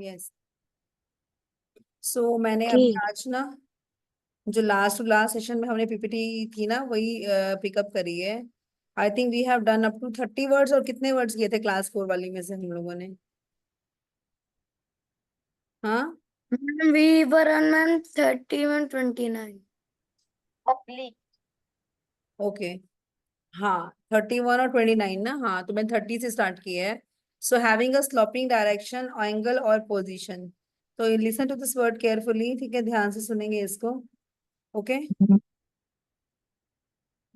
Yes. सो मैंने अभी ठीक। आज ना जो लास्ट सेशन में हमने पीपीटी थी ना वही पिकअप करी है। I think we have done up to 30 words. और कितने वर्ड्स किए थे क्लास 4 वाली में से हम लोगों ने? हाँ, We were on man 3129. Oblique. Okay. हाँ, 31 और 29 ना। हाँ, तो मैंने 30 से स्टार्ट किया है। So having a sloping direction, angle और पोजीशन। तो listen to this word carefully, ठीक है? ध्यान से सुनेंगे इसको। ओके।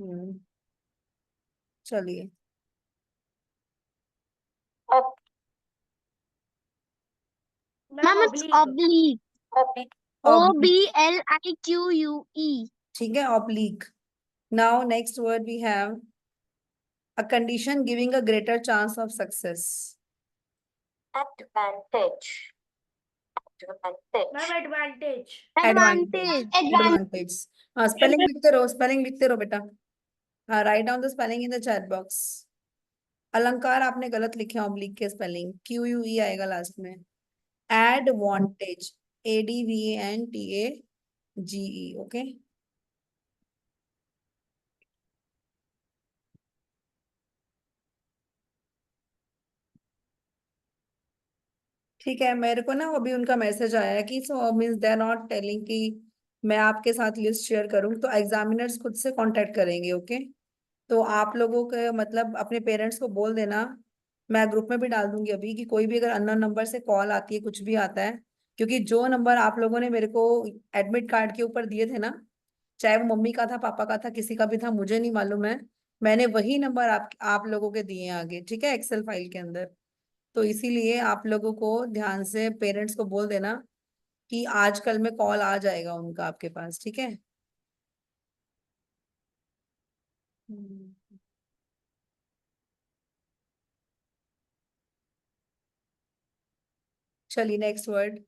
हम्म, चलिए। Ob- Ma'am, it's oblique. Oblique. Oblique, Oblique. ठीक है, oblique. Now next word we have a condition giving a greater chance of success. Advantage. Advantage. Advantage. Advantage. हाँ, स्पेलिंग लिखते रहो बेटा। हाँ, write down the spelling in the chat box. अलंकार आपने गलत लिखे, ऑब्लिक के स्पेलिंग QUE आएगा लास्ट में। Advantage, ADVANTAGE। ओके। ठीक है, मेरे को ना अभी उनका मैसेज आया है कि so means they are not telling कि मैं आपके साथ लिस्ट शेयर करूं, तो एग्जामिनर्स खुद से कांटेक्ट करेंगे। ओके। तो आप लोगों के मतलब अपने पेरेंट्स को बोल देना। मैं ग्रुप में भी डाल दूंगी अभी कि कोई भी अगर अननोन नंबर से कॉल आती है, कुछ भी आता है, क्योंकि जो नंबर आप लोगों ने मेरे को एडमिट कार्ड के ऊपर दिए थे ना, चाहे वो मम्मी का था, पापा का था, किसी का भी था, मुझे नहीं मालूम है, मैंने वही नंबर आप लोगों के दिए हैं आगे, ठीक है, एक्सेल फाइल के अंदर। तो इसीलिए आप लोगों को ध्यान से पेरेंट्स को बोल देना कि आजकल में कॉल आ जाएगा उनका आपके पास, ठीक है? हम्म, चलिए next word.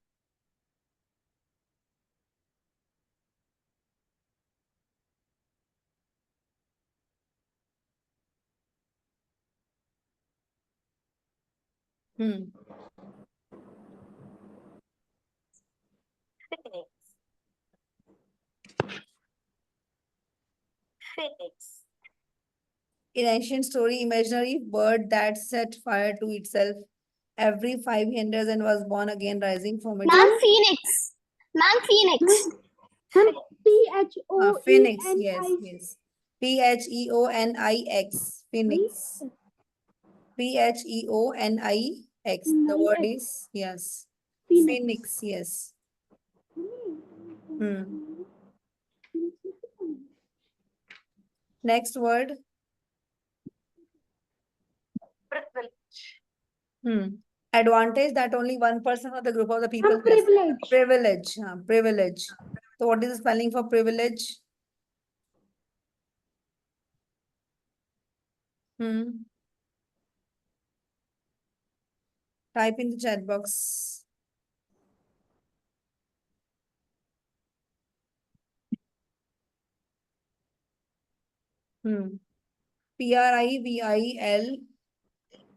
Hmm, Phoenix. Phoenix. In ancient story, imaginary bird that set fire to itself every 5 years and was born again, rising from its Phoenix. Ma'am, Phoenix. phoenix. Yes, yes. PHEONIX. Phoenix. PHEONIX. The word is yes. Phoenix. Yes. Hmm. Next word. Privilege. Advantage that only one person or the group of the people has. Privilege. Privilege. So what is the spelling for privilege? Type in the chat box. PRIVIL।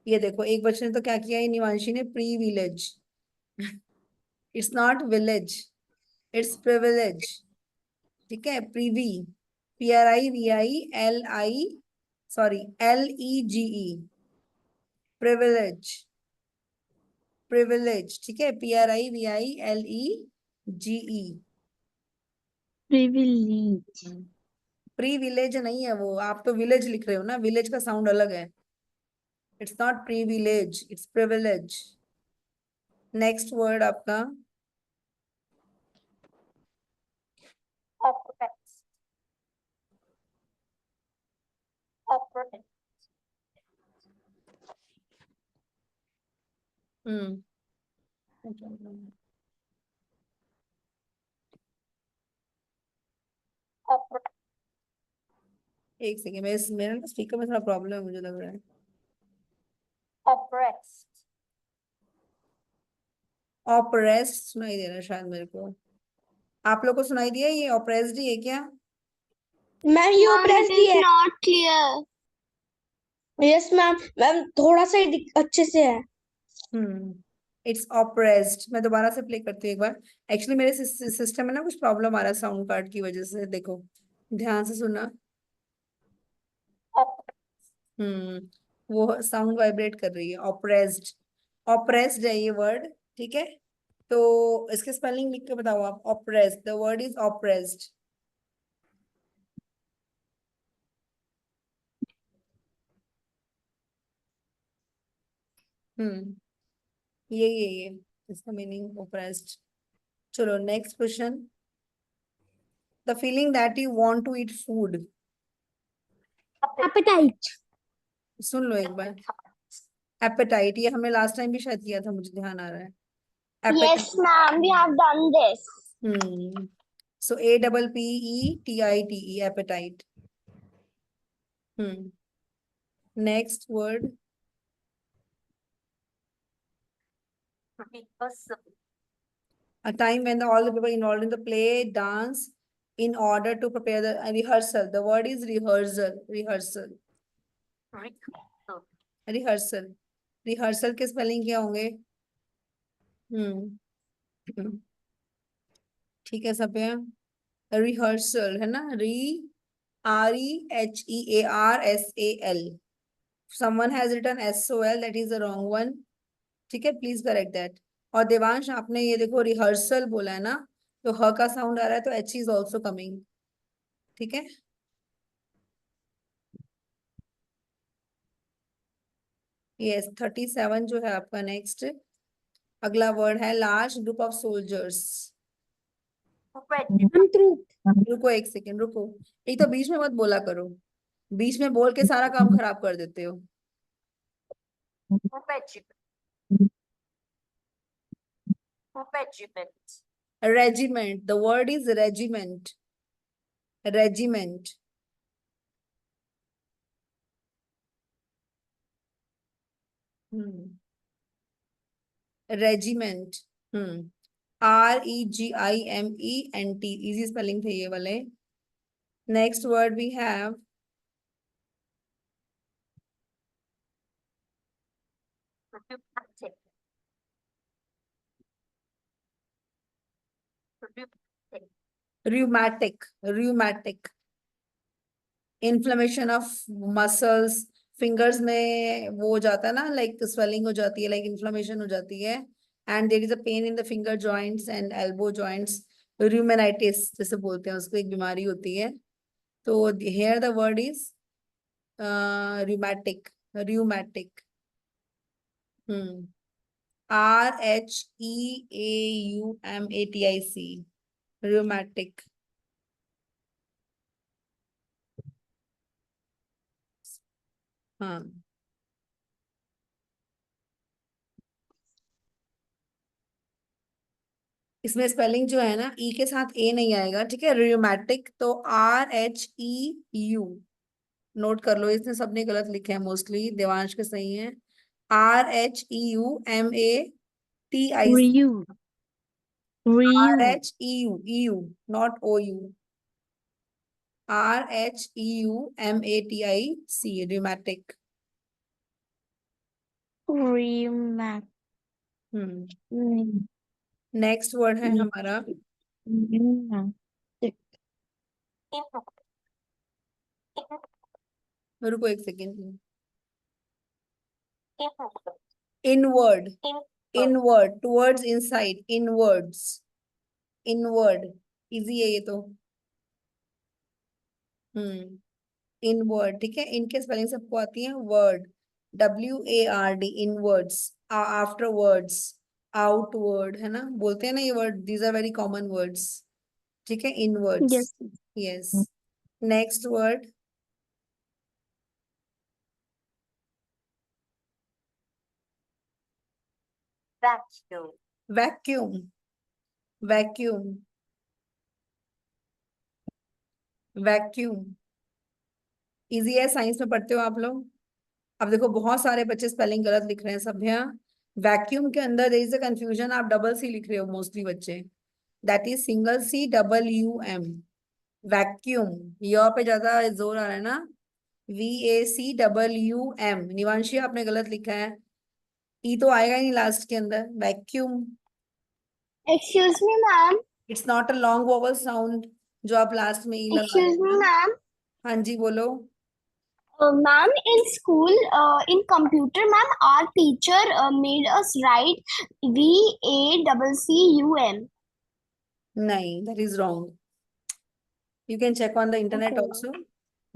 ये देखो, एक बच्चे ने तो क्या किया है, निवांशी ने, privilege. It's not village, it's privilege, ठीक है? Privi, PRIVILI, sorry, LEGE, privilege, privilege, ठीक है? PRIVILEGE। Privilege. प्रीविलेज नहीं है वो, आप तो विलेज लिख रहे हो ना, विलेज का साउंड अलग है। It's not privilege, it's privilege. Next word आपका। Oppressed. Oppressed. हम्म, Oppressed. एक सेकेंड, मेरे ना स्पीकर में थोड़ा प्रॉब्लम है, मुझे लग रहा है। Oppressed. ऑपरेस्ट सुनाई दे रहा है शायद मेरे को। आप लोग को सुनाई दिया ये ऑपरेस्ड ही है क्या? मैम ये oppressed ही है। Not clear. Yes ma'am, ma'am थोड़ा सा ही अच्छे से है। It's oppressed. मैं दोबारा से प्ले करती हूँ एक बार। एक्चुअली मेरे सिस्टम में ना कुछ प्रॉब्लम आ रहा है साउंड कार्ड की वजह से, देखो ध्यान से सुनना। वो साउंड वाइब्रेट कर रही है, ऑप्रेस्ड। ऑप्रेस्ड है ये वर्ड, ठीक है। तो इसके स्पेलिंग लिख के बताओ आप। Oppressed, the word is oppressed. Hmm ये इसका मीनिंग ऑप्रेस्ड। चलो next question. The feeling that you want to eat food. Appetite. सुन लो एक बार। एपेटाइट, ये हमें लास्ट टाइम भी शायद किया था, मुझे ध्यान आ रहा है। Yes, appetite. ma'am. We have done this. So APPETITE, appetite. Next word. Rehearsal. A time when all the people involved in the play dance in order to prepare the rehearsal. The word is rehearsal. Rehearsal. Rehearsal. Rehearsal. Rehearsal के spelling क्या होंगे? हम्म ठीक है सब पे। Rehearsal है ना, REHEARSAL। someone has written SOL, that is the wrong one। ठीक है, प्लीज करेक्ट दैट। और देवांश आपने ये देखो रिहर्सल बोला है ना, तो ह का साउंड आ रहा है, तो H इज ऑल्सो कमिंग। ठीक है। यस 37 जो है आपका नेक्स्ट। अगला वर्ड है large group of soldiers. Regiment. रुको एक सेकेंड रुको। एक तो बीच में मत बोला करो, बीच में बोल के सारा काम खराब कर देते हो। Regiment. Regiment. Regiment, the word is regiment. Regiment. Regiment. REGIMENT, easy spelling थे ये वाले। Next word we have Rheumatic. Rheumatic. rheumatic। rheumatic, inflammation of muscles. Fingers में वो हो जाता है ना, लाइक स्वेलिंग हो जाती है, लाइक इन्फ्लेमेशन हो जाती है। And there is a pain in the finger joints and elbow joints. रूमेनाइटिस जैसे बोलते हैं उसको, एक बीमारी होती है। तो here the word is rheumatic। rheumatic। Hmm RHEAUMATIC, rheumatic। हाँ, इसमें स्पेलिंग जो है ना, ई के साथ ए नहीं आएगा, ठीक है। rheumatic तो RHEU। नोट कर लो, इसने सबने गलत लिखे हैं मोस्टली, देवांश के सही है। RHEUMATIC। Ryu. Ryu. RHEU, not OU। RHEUMATIC, rheumatic। Rheumatic. Next word है हमारा। Rheumatic. रुको एक second. Inward. Inward. Inward. Inward, towards, inside, inwards. Inward easy है ये तो। इनवर्ड, ठीक है। इनके स्पेलिंग सबको आती है। Word, WARD, inwards. Afterwards, outward है ना, बोलते हैं ना ये word, these are very common words. ठीक है, inwards. Yes. Yes. Next word. Vacuum. Vacuum. Vacuum. Vacuum easy है, साइंस में पढ़ते हो आप लोग। अब देखो बहुत सारे बच्चे स्पेलिंग गलत लिख रहे हैं सब यहाँ। वैक्यूम के अंदर देयर इज अ कंफ्यूजन, आप डबल सी लिख रहे हो मोस्टली बच्चे। That is single CWM। Vacuum, यहाँ पे ज्यादा जोर आ रहा है ना। VACWM। निवांशी आपने गलत लिखा है। ई तो आएगा ही नहीं लास्ट के अंदर, vacuum. Excuse me, ma'am. It's not a long vowel sound जो आप लास्ट में ई लगा रहे Excuse हो me, ना। ma'am. हाँ जी बोलो। Ma'am, in school, in computer, ma'am, our teacher made us write VACCUM. नहीं, that is wrong. You can check on the internet Okay, also. ma'am.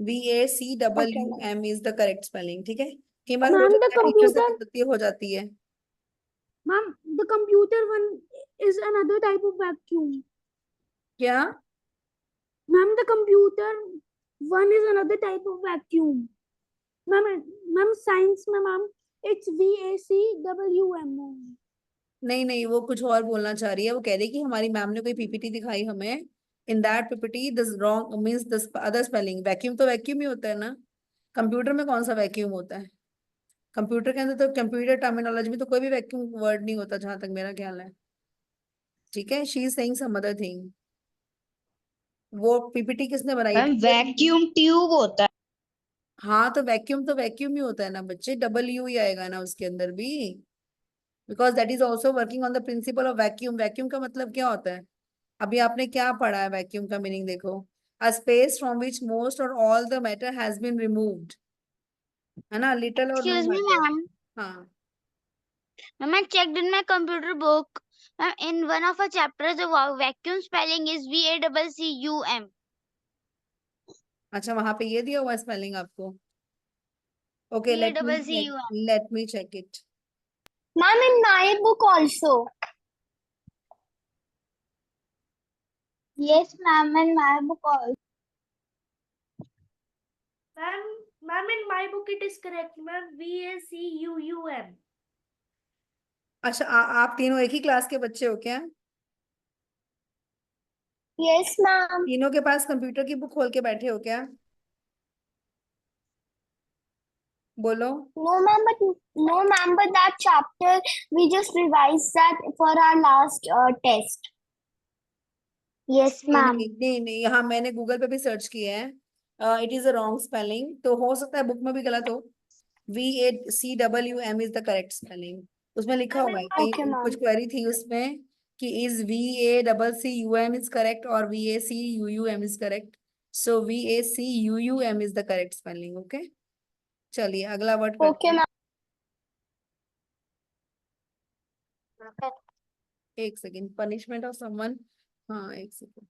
Okay, ma'am. VACWM is the correct spelling. ठीक है, कई बार हो Ma'am, the जाता है teacher से computer, गलती हो जाती है। ma'am, the computer one is another type of vacuum. क्या? Ma'am, the computer one is another type of vacuum. Ma'am, science में ma'am, it's VACWM. नहीं नहीं, वो कुछ और बोलना चाह रही है। वो कह रही है कि हमारी मैम ने कोई पीपीटी दिखाई हमें, in that PPT this wrong means this other spelling. Vacuum तो वैक्यूम ही होता है ना, कंप्यूटर में कौन सा वैक्यूम होता है? कंप्यूटर के अंदर तो, कंप्यूटर टर्मिनोलॉजी में तो कोई भी वैक्यूम वर्ड नहीं होता जहां तक मेरा ख्याल है। ठीक है, she is saying some other thing. वो पीपीटी किसने बनाई मैम थी? वैक्यूम ट्यूब होता है। हाँ तो वैक्यूम ही होता है ना बच्चे, डबल यू ही आएगा ना उसके अंदर भी, because that is also working on the principle of vacuum. Vacuum का मतलब क्या होता है? अभी आपने क्या पढ़ा है वैक्यूम का मीनिंग? देखो, a space from which most or all the matter has been removed, है ना, लिटिल और no Excuse me, matter. ma'am. हाँ, Ma'am, I checked in my computer book. Ma'am, in one of our chapters, the vacuum spelling is VACCUM. अच्छा वहां पे ये दिया हुआ स्पेलिंग आपको? Okay, VACCUM. Let me check it. Ma'am, in my book also. Yes, ma'am, in my book also. Ma'am, in my book it is correct, ma'am. VACUUM. अच्छा, आप तीनों एक ही क्लास के बच्चे हो क्या? Yes, ma'am. तीनों के पास कंप्यूटर की बुक खोल के बैठे हो क्या? बोलो। No, ma'am, but that chapter we just revised that for our last test. Yes, नहीं ma'am. नहीं नहीं नहीं, यहाँ मैंने गूगल पे भी सर्च किया है, it is a wrong spelling, तो हो सकता है बुक में भी गलत हो। VACWM is the correct spelling, उसमें लिखा हुआ है। Okay, कहीं कुछ ma'am. क्वेरी थी उसमें कि इज VACCUM इज करेक्ट और VACUUM is correct, so VACUUM is the correct spelling. Okay, चलिए अगला वर्ड करते Okay, हैं। ma'am. एक सेकेंड, पनिशमेंट ऑफ समवन। हाँ एक सेकेंड,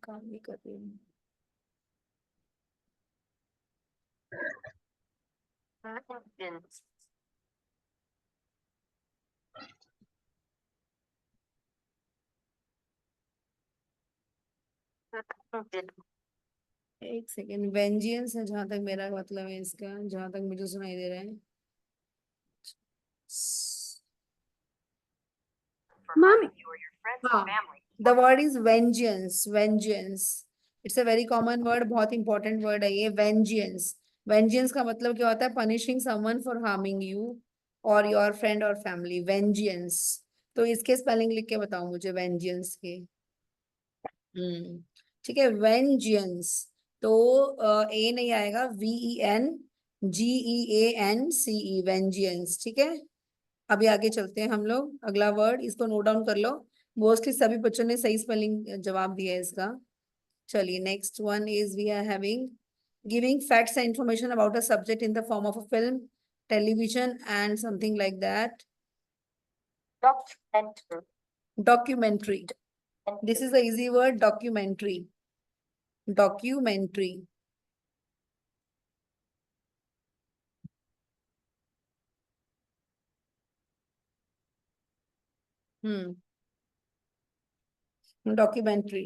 काम नहीं कर रही हूँ। एक सेकेंड, वेंजियंस है जहां तक मेरा मतलब है इसका, जहां तक मुझे सुनाई दे रहा है। Ma'am, हाँ, the word is vengeance. Vengeance, it's a very common word, बहुत इंपॉर्टेंट वर्ड है ये, वेंजियंस। वेंजियंस का मतलब क्या होता है? Punishing someone for harming you और योर फ्रेंड और फैमिली, वेंजियंस। तो इसके स्पेलिंग लिख के बताओ मुझे वेंजियंस के। ठीक है, वेंजियंस। तो ए नहीं आएगा, VENGEANCE, वेंजियंस। ठीक है, अभी आगे चलते हैं हम लोग। अगला वर्ड, इसको नोट डाउन कर लो, मोस्टली सभी बच्चों ने सही स्पेलिंग जवाब दिया है इसका। चलिए next one is we are having giving facts and information about a subject in the form of a film, television and something like that. Documentary, this is the easy word, documentary. Documentary. Documentary.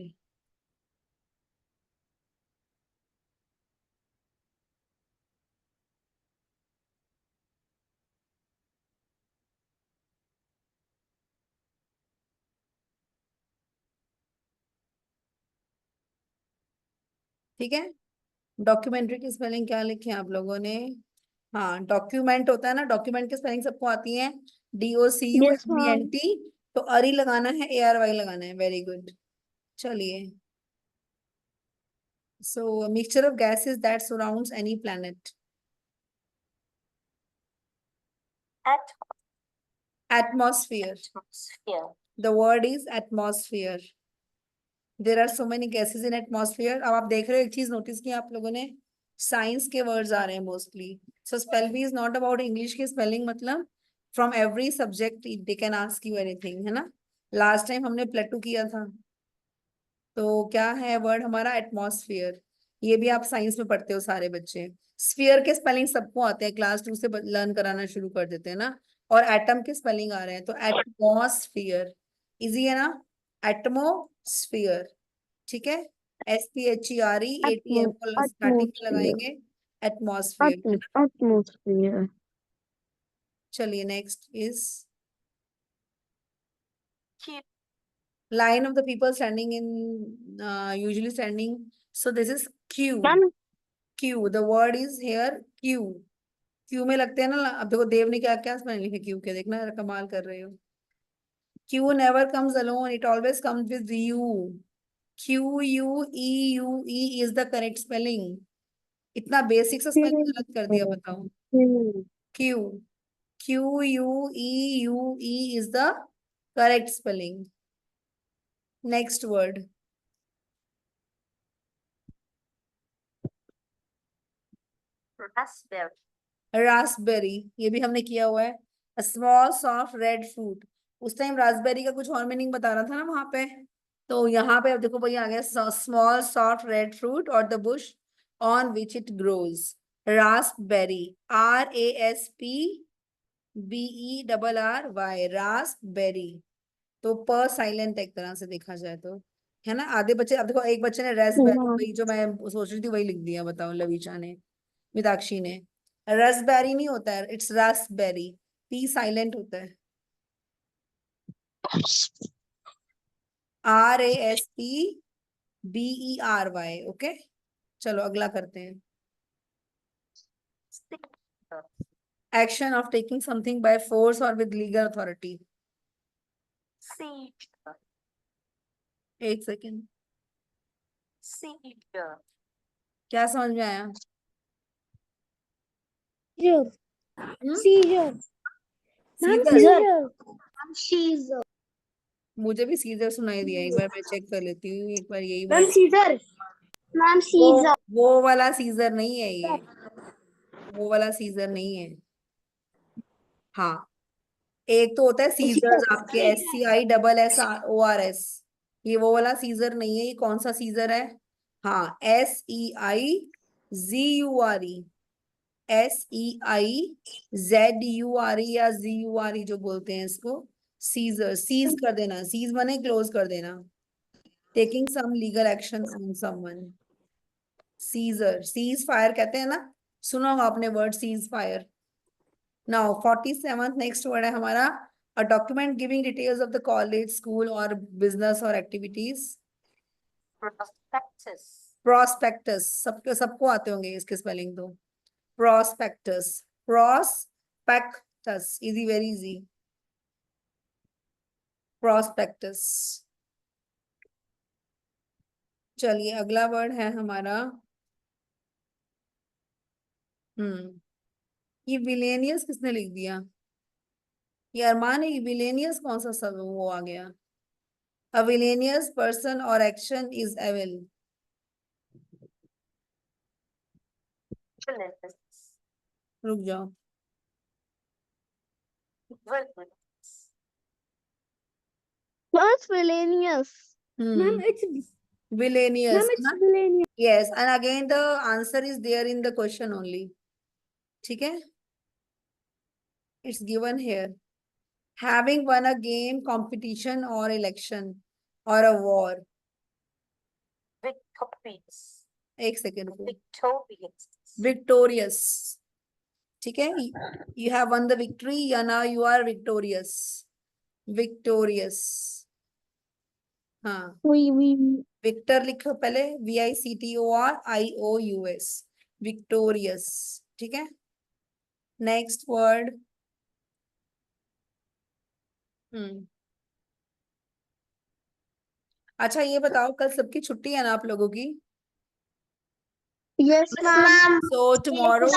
ठीक है, documentary की spelling क्या लिखी है आप लोगों ने? हाँ, डॉक्यूमेंट होता है ना, डॉक्यूमेंट की स्पेलिंग सबको आती है, Yes, ma'am. DOCUMENT। तो अरी लगाना है, ARY लगाना है, वेरी गुड। चलिए So a mixture of gases that surrounds any planet. Atmosphere. Atmosphere. The word is atmosphere. There are so many gases in atmosphere. अब आप देख रहे हो एक चीज नोटिस की आप लोगों ने, साइंस के वर्ड्स आ रहे हैं mostly. So spell bee is not about English की स्पेलिंग, मतलब from every subject they can ask you anything, है ना. लास्ट टाइम हमने प्लेटू किया था. तो क्या है वर्ड हमारा? एटमॉस्फेयर. ये भी आप साइंस में पढ़ते हो सारे बच्चे. स्फीयर के स्पेलिंग सबको आते हैं, क्लास 2 से लर्न कराना शुरू कर देते हैं ना. और एटम के स्पेलिंग आ रहे हैं, तो एटमॉस्फियर इजी है ना. एटमोस्फियर. ठीक है. SPHEREATM को स्टार्टिंग में लगाएंगे. एटमॉस्फेयर. Atmosphere. चलिए next is Q. line of the people standing in usually standing. So this is queue. Ma'am, Q. The word is here Q. Q में लगते हैं ना. अब देखो देव ने क्या क्या स्पेलिंग लिखे Q के, देखना कमाल कर रहे हो. Q never comes alone. It always comes with U. QUEUE is the correct spelling. इतना बेसिक सा स्पेलिंग गलत कर दिया, बताओ. Q. QUEUE is the correct spelling. Next word. Raspberry. Raspberry. ये भी हमने किया हुआ है. A small soft red fruit. उस टाइम रास्पबेरी का कुछ और मीनिंग बता रहा था ना वहां पे. तो यहाँ पे अब देखो भाई आ गया स्मॉल सॉफ्ट रेड फ्रूट और the Bush on which it grows. Raspberry. RASPBERRY. Raspberry. तो प साइलेंट एक तरह से देखा जाए तो, है ना. आधे बच्चे, अब देखो एक बच्चे ने रेस्पबेरी, वही जो मैं सोच रही थी वही लिख दिया. बताओ लविशा ने, मिताक्षी ने. रसबेरी नहीं होता है, इट्स रास्पबेरी. पी साइलेंट होता है. RASPBERY. ओके. चलो अगला करते हैं. Seizure. Action of taking something by force और विद लीगल अथॉरिटी. Seizure. एक सेकेंड. Seizure. क्या समझ में आया? Seizure. हम्म? Seizure. Ma'am, seizure. seizure. मुझे भी सीजर सुनाई दिया. एक बार मैं चेक कर लेती हूँ. एक बार यही Ma'am, वर्ड. seizure. Ma'am, वो Caesar. वो वाला सीजर नहीं है ये. वो वाला सीजर नहीं है. हाँ. एक तो होता है सीजर्स आपके, SCISSORS. ये वो वाला सीजर नहीं है. ये कौन सा सीजर है? हाँ, SEIZURE. SEIZURE या ZURE जो बोलते हैं इसको. सीजर. सीज कर देना. सीज माने क्लोज कर देना. Taking some legal action on someone. Seizure. Cease fire कहते हैं ना. सुना होगा आपने word cease fire. Now 47th next word है हमारा a document giving details of the college, school or business or activities. Prospectus. Prospectus. सबको आते होंगे इसके स्पेलिंग तो. Prospectus. Prospectus. Easy, very easy. Prospectus. चलिए अगला वर्ड है हमारा. ये विलेनियस किसने लिख दिया? ये अरमान है. ये विलेनियस कौन सा सब वो आ गया? A villainous person or action is evil. Villainous. रुक जाओ. Villainous. What's villainous? Ma'am, it's Villainous. ma'am, it's ना? villainous. Yes, and again the answer is there in the question only. ठीक है. It's given here. Having won a game, competition or election or a war. Victorious. एक second रुको. Victorious. Victorious. ठीक है. You have won the victory या now you are victorious. Victorious. हाँ. Victor लिखो पहले. VICTORIOUS. Victorious. ठीक है. Next word. अच्छा ये बताओ, कल सबकी छुट्टी है ना आप लोगों की? Yes, ma'am. So tomorrow,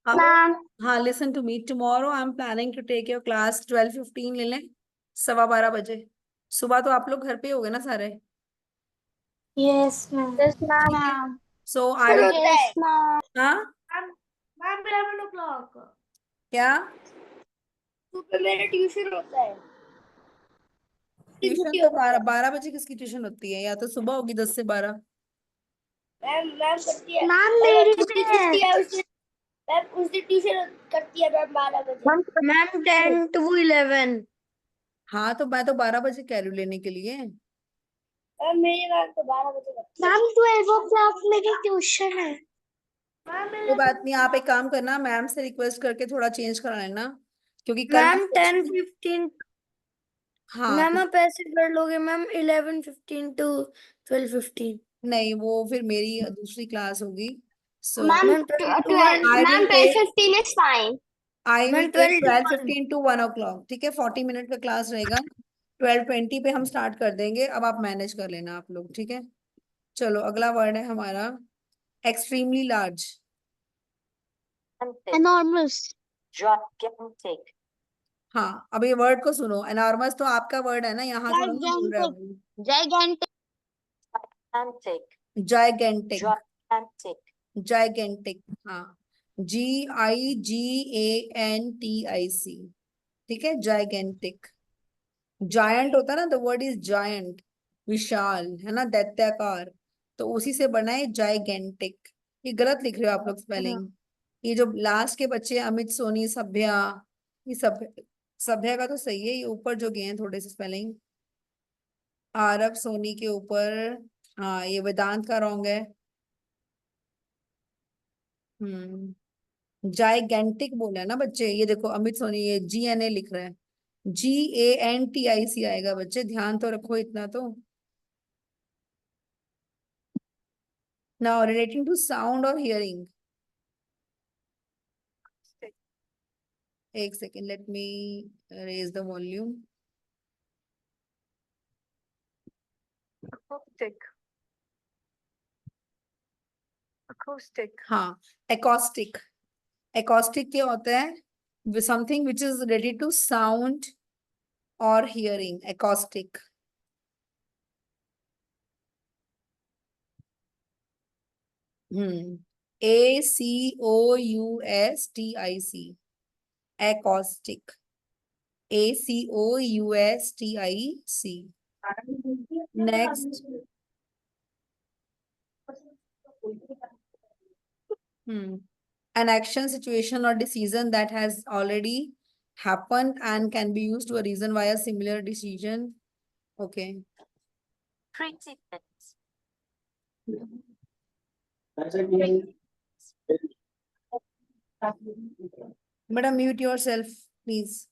Ma'am. हाँ, listen to me. Tomorrow I'm planning to take your class 12:15 ले लें, 12:15 सुबह तो आप लोग घर पे ही होगे ना सारे? Yes, ma'am. Yes, ma'am. So I will, Yes, ma'am. हाँ मैम 11 o'clock क्या सुबह मेरा ट्यूशन होता है। ट्यूशन? तो 12 बजे किसकी ट्यूशन होती है? या तो सुबह होगी 10 से 12। मैम करती है। मैम मेरी छुट्टी है उस दिन। मैम उस दिन ट्यूशन करती है मैम 12 बजे। Ma'am 10 to 11। हाँ तो मैं तो 12 बजे कह रही हूँ लेने के लिए। मैम मेरी मैम तो 12 बजे करती है। मैम 12 o'clock मेरी ट्यूशन है। कोई बात नहीं, आप एक काम करना, मैम से रिक्वेस्ट करके थोड़ा चेंज करा लेना, क्योंकि कल मैम 10:15। हाँ मैम आप ऐसे कर लोगे मैम 11:15 to 12:15। नहीं, वो फिर मेरी दूसरी क्लास होगी। So ma'am I 12:15 is fine। I will ma'am take 12 to 12:15 to 1 o'clock, ठीक है? 40 मिनट का क्लास रहेगा। 12:20 पे हम स्टार्ट कर देंगे। अब आप मैनेज कर लेना आप लोग, ठीक है? चलो अगला वर्ड है हमारा एक्सट्रीमली लार्ज। enormous। Gigantic. हाँ, अब ये वर्ड को सुनो। एनॉर्मस तो आपका वर्ड है ना, यहाँ थोड़ा ना बोल रहा है वो। gigantic। Gigantic. Gigantic, Gigantic. Gigantic, हाँ, GIGANTIC, ठीक है? जाइगेंटिक। जायंट होता है ना, द वर्ड इज जायंट, विशाल, है ना, दैत्याकार, तो उसी से बना है जाइगेंटिक। ये गलत लिख रहे हो आप लोग स्पेलिंग। ये जो लास्ट के बच्चे अमित, सोनी, सभ्या, ये सब, सभ्या का तो सही है, ये ऊपर जो गए हैं थोड़े से स्पेलिंग, आरव, सोनी के ऊपर, हाँ ये वेदांत का रॉन्ग है। जाइगेंटिक बोला है ना बच्चे, ये देखो अमित सोनी ये GNA लिख रहा है, GANTIC आएगा बच्चे, ध्यान तो रखो इतना तो। Now relating to sound or hearing, एक second, let me raise the volume. Acoustic. Acoustic. हाँ, एकॉस्टिक। एकॉस्टिक क्या होता है? Something which is related to sound or hearing, acoustic. ACOUSTIC, acoustic, ACOUSTIC। Next, an action, situation, or decision that has already happened and can be used to a reason why a similar decision. Okay. Precedent. Madam, mute yourself, please.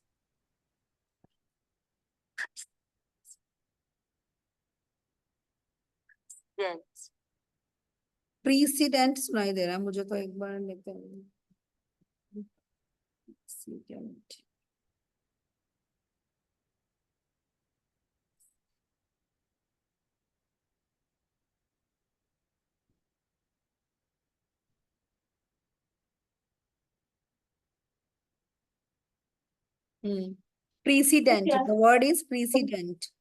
Yes. Precedent सुनाई दे रहा है मुझे तो, एक बार लेते हैं। Precedent. Precedent, the word is precedent.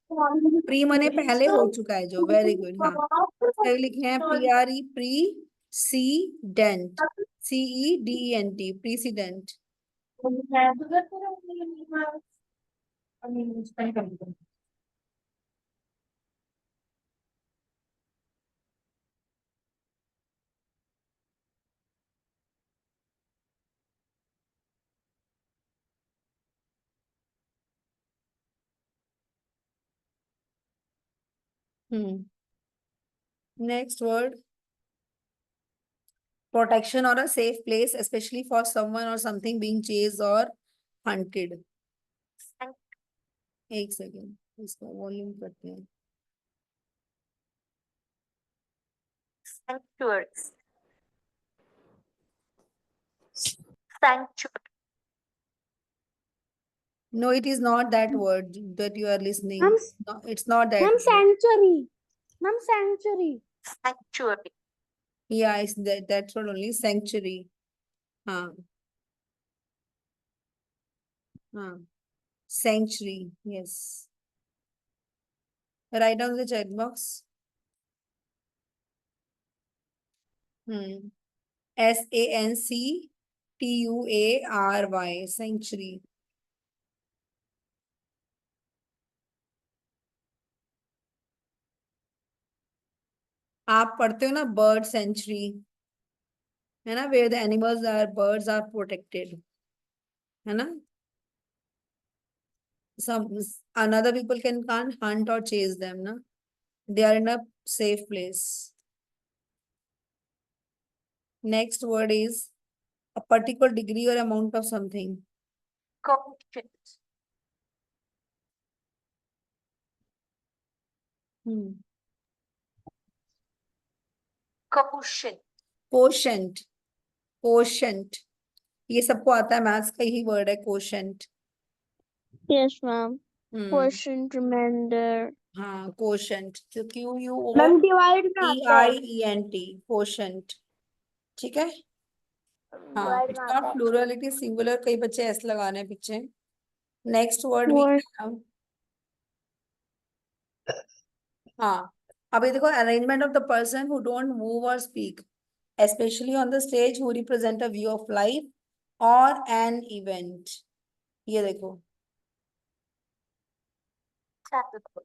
Pre मने पहले हो चुका है जो, वेरी गुड। हाँ, सही लिखे हैं, PRE, precedent, CEDENT, precedent. Next word, protection or a safe place, especially for someone or something being chased or hunted. एक सेकेंड, इसका वॉल्यूम करते हैं। Sanctuary. Sanctuary. No, it is not that word that you are listening. Ma'am, No, it's not that Ma'am, word. sanctuary. Ma'am, sanctuary. Sanctuary. Yeah, it's that's what only sanctuary. हाँ हाँ sanctuary. Yes. Write down the check box. SANCTUARY sanctuary. आप पढ़ते हो ना bird sanctuary, है ना, where the animals are birds are protected, है ना. Some another people can't hunt or chase them, na. They are in a safe place. Next word is a particular degree or amount of something. Quotient. Quotient. Quotient. Quotient. ये सबको आता है, maths का ही word है quotient. Yes, ma'am. हम्म Quotient remainder. हाँ quotient. तो ma'am divide में आता है। QUOTIENT quotient. ठीक है. हाँ, डिवाइड it's में not आता है। plural, it is singular. कई बच्चे ऐसे लगाने हैं पीछे. Next word we Quotient. have. हाँ, अभी देखो, arrangement of the person who don't move or speak, especially on the stage, who represent a view of life or an event. ये देखो. Tableau.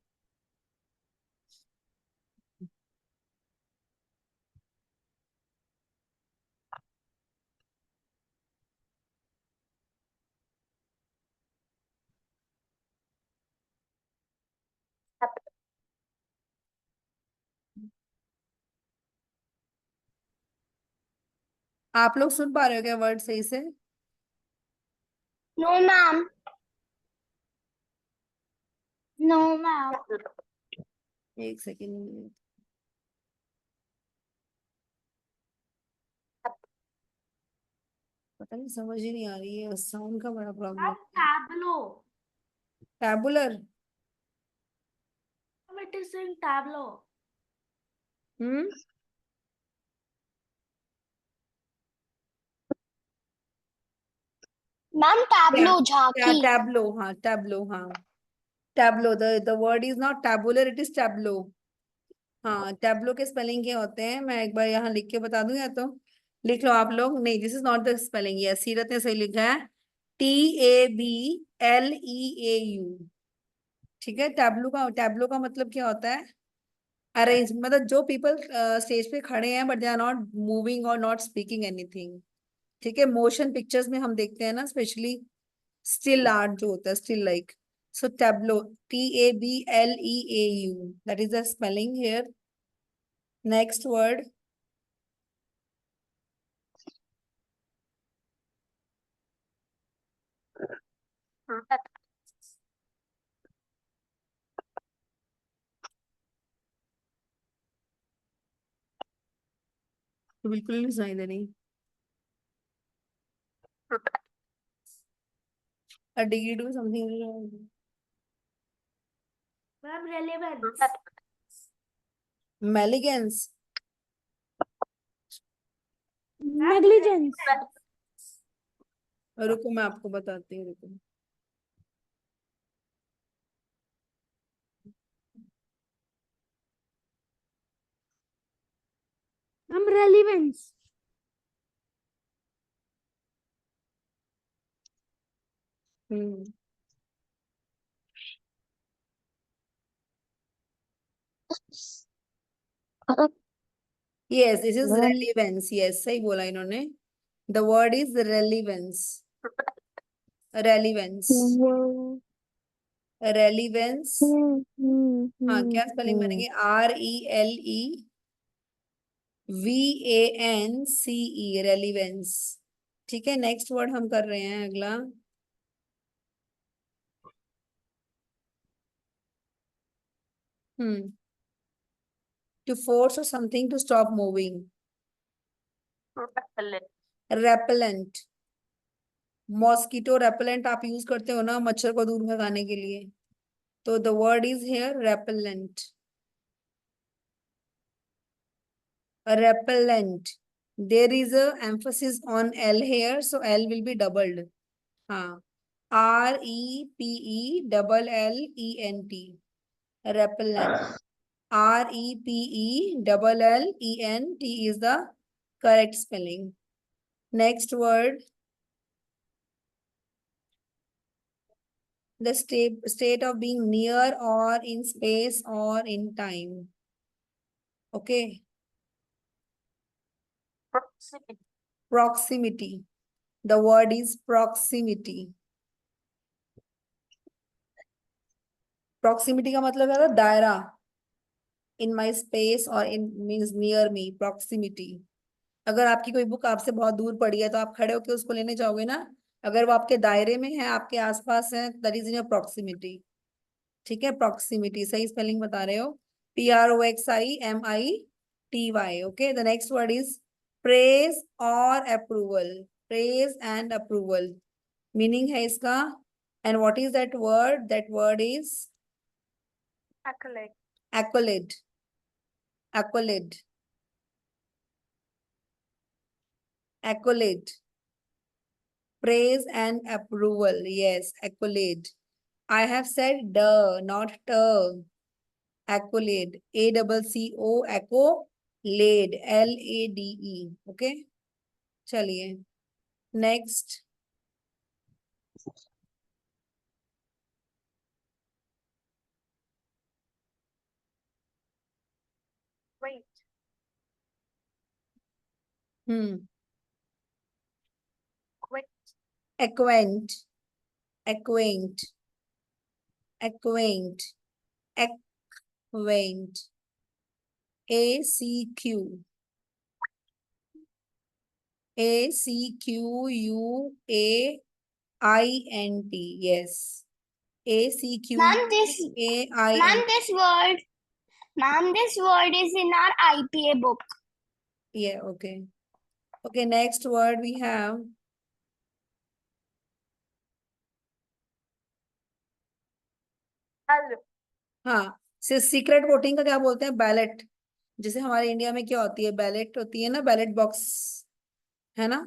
आप लोग सुन पा रहे हो क्या वर्ड सही से? No ma'am. No ma'am. एक सेकेंड. पता नहीं, समझ ही नहीं आ रही है, साउंड का बड़ा प्रॉब्लम है. Tableau. Tabular. It is in Tableau. Hmm ma'am Tableau झांकी। टैबलो. हाँ टैबलो. हाँ Tableau. The word is not tabular, it is Tableau. हाँ, टैबलो के स्पेलिंग क्या होते हैं, मैं एक बार यहाँ लिख के बता दूं, या तो लिख लो आप लोग. नहीं, this is not the spelling. ये सीरत ने सही लिखा है, TABLEAU. ठीक है. टैबलो का मतलब क्या होता है? अरेंज, मतलब जो पीपल स्टेज पे खड़े हैं but they are not moving और नॉट स्पीकिंग एनीथिंग. ठीक है. मोशन पिक्चर्स में हम देखते हैं ना, स्पेशली स्टिल आर्ट जो होता है, still like. So Tableau, TABLEAU, that is the spelling here. Next word. तो बिल्कुल नहीं सुनाई दे रही. A degree to something. Ma'am, relevance. Malignance. Negligence. रुको, मैं आपको बताती हूँ, रुको. Ma'am, relevance. Hmm Yes, this is relevance. Yes, सही बोला इन्होंने. The word is relevance. Relevance. Relevance. हाँ, क्या स्पेलिंग बनेगी? RELEVANCE. Relevance. ठीक है. नेक्स्ट वर्ड हम कर रहे हैं अगला. To force or something to stop moving. Repellent. Mosquito repellent आप यूज करते हो ना, मच्छर को दूर भगाने के लिए. तो the word is here repellent. repellent. There is a emphasis on L here, so L will be doubled. हाँ, REPELLENT. Repellent. REPELLENT is the correct spelling. Next word. The state of being near or in space or in time. Okay. Proximity. Proximity. The word is proximity. Proximity का मतलब है दायरा. In my space or in means near me. Proximity. अगर आपकी कोई book आपसे बहुत दूर पड़ी है तो आप खड़े होकर उसको लेने जाओगे ना. अगर वो आपके दायरे में है, आपके आसपास है, that is in your proximity. ठीक है, प्रॉक्सिमिटी. सही स्पेलिंग बता रहे हो. PROXIMITY. Okay. The next word is praise और approval. Praise and approval meaning है इसका. And what is that word? That word is Accolade. accolade. Accolade. Accolade. Praise and approval. Yes, accolade. I have said duh, not t. Accolade. ACCO, echo, lade. LADE. Okay. चलिए. Next. Wait. Quit. Acquaint. Acquaint. Acquaint. Acquaint. ACQ. ACQUAINT. Yes. Ma'am, this ACQUAINT. this word is in our IPA book. Yeah, okay. Okay, next word we have Hal. हाँ. Secret voting का क्या बोलते हैं? Ballot. जैसे हमारे India में क्या होती है? बैलेट होती है ना, बैलेट बॉक्स, है ना.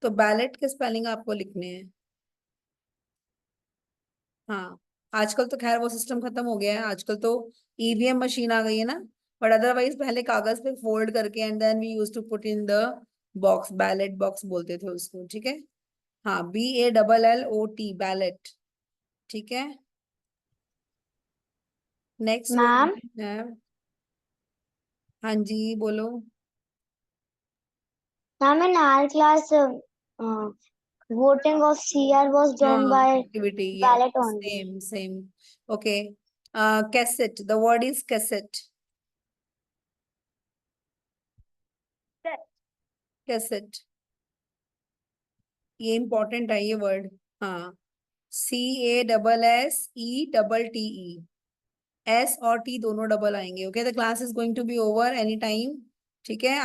तो बैलेट के स्पेलिंग आपको लिखने हैं. हाँ. आजकल तो खैर वो सिस्टम खत्म हो गया है. आजकल तो ईवीएम मशीन आ गई है ना. बट अदरवाइज पहले कागज पे फोल्ड करके and then we use to put in the box. Ballot box बोलते थे उसको. ठीक है. हाँ, BALLOT. बैलेट. ठीक है. नेक्स्ट Ma'am, है. हाँ जी, बोलो. ma'am, in our class, voting of CR was done by Activity. ballot only. Same. Okay. Cassette. The word is cassette. Set. Cassette. ये important है ये वर्ड. हाँ. CASSETTE. S और T दोनों डबल आएंगे. Okay. The class is going to be over any time. ठीक है.